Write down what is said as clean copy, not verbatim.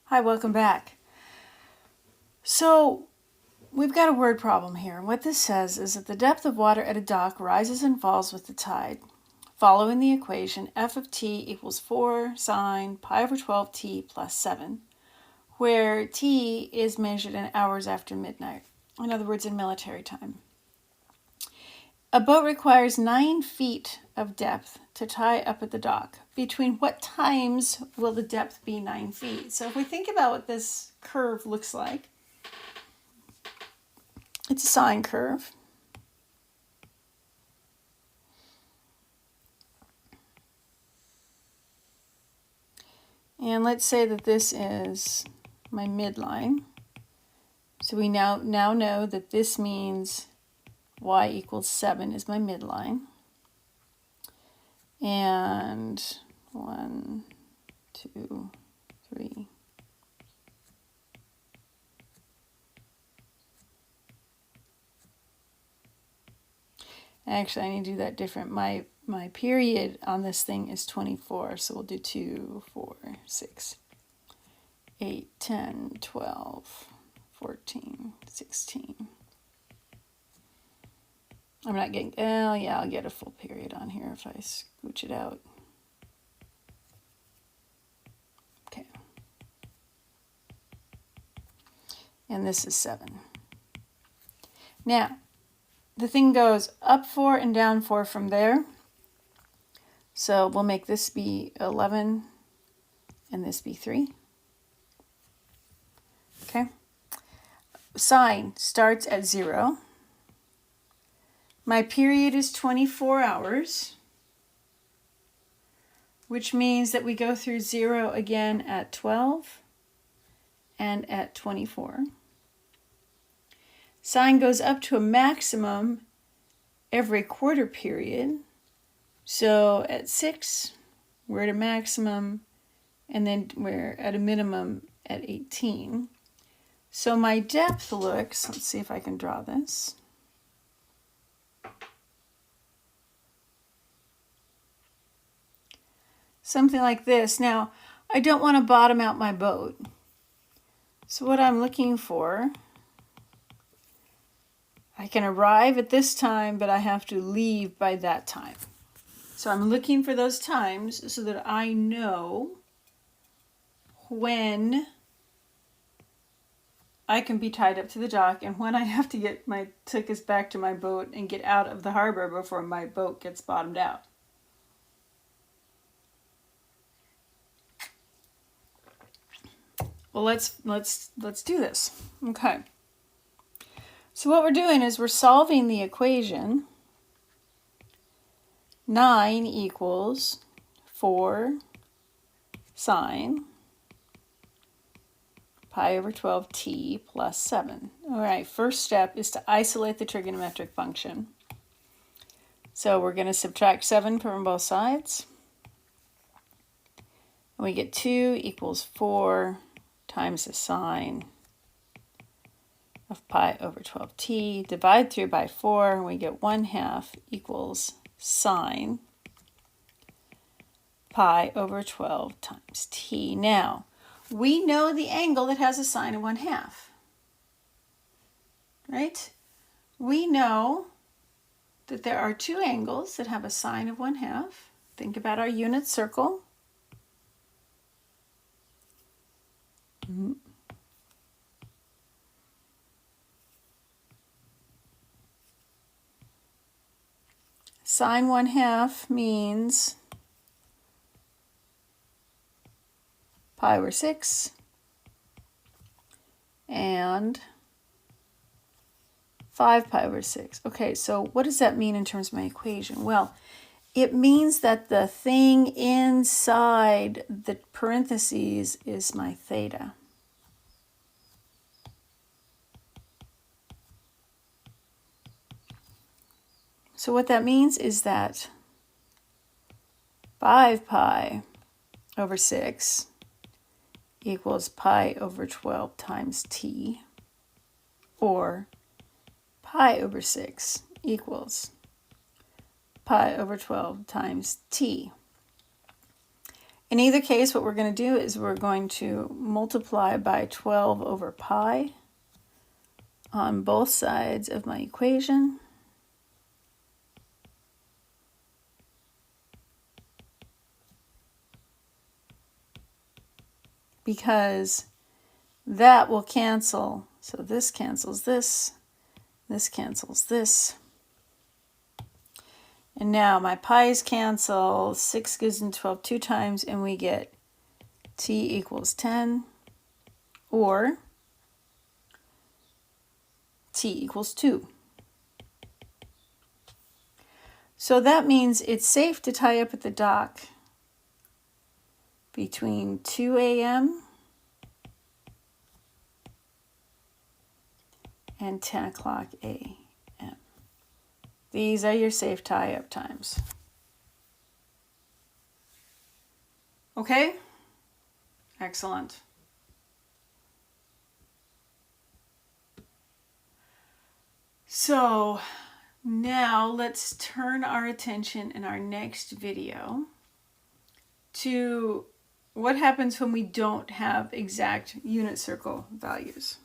Hi, welcome back. So we've got a word problem here. What this says is that the depth of water at a dock rises and falls with the tide. Following the equation, f of t equals 4 sine pi over 12t plus 7, where t is measured in hours after midnight, in other words, in military time. A boat requires 9 feet of depth to tie up at the dock. Between what times will the depth be 9 feet? So if we think about what this curve looks like, it's a sine curve. And let's say that this is my midline. So we now know that this means y equals 7 is my midline. And 1, 2, 3. Actually, I need to do that different. My period on this thing is 24, so we'll do 2, 4, 6, 8, 10, 12, 14, 16. I'm not getting, oh yeah, I'll get a full period on here if I scooch it out. Okay. And this is 7. Now, the thing goes up 4 and down 4 from there. So we'll make this be 11 and this be 3. Okay. Sine starts at 0. My period is 24 hours, which means that we go through 0 again at 12 and at 24. Sine goes up to a maximum every quarter period. So at 6, we're at a maximum, and then we're at a minimum at 18. So my depth looks, let's see if I can draw this. Something like this. Now, I don't want to bottom out my boat. So what I'm looking for, I can arrive at this time, but I have to leave by that time. So I'm looking for those times so that I know when I can be tied up to the dock and when I have to get my tickets back to my boat and get out of the harbor before my boat gets bottomed out. Well, let's do this. Okay. So what we're doing is we're solving the equation. 9 equals 4 sine pi over 12t plus 7. All right, first step is to isolate the trigonometric function. So we're going to subtract 7 from both sides. And we get 2 equals 4 times the sine of pi over 12t. Divide through by 4, and we get 1/2 equals sine pi over 12 times t. Now, we know the angle that has a sine of 1/2, right? We know that there are 2 angles that have a sine of 1/2. Think about our unit circle. Sine 1/2 means pi over 6 and 5 pi over 6. Okay, so what does that mean in terms of my equation? Well, it means that the thing inside the parentheses is my theta. So what that means is that 5 pi over 6 equals pi over 12 times t, or pi over 6 equals pi over 12 times t. In either case, what we're going to do is we're going to multiply by 12 over pi on both sides of my equation. Because that will cancel. So this cancels this cancels this. And now my pi's cancel, 6 goes in 12 two times, and we get t equals 10, or t equals 2. So that means it's safe to tie up at the dock between 2 a.m. and 10 o'clock a.m. These are your safe tie-up times. Okay? Excellent. So now let's turn our attention in our next video to what happens when we don't have exact unit circle values.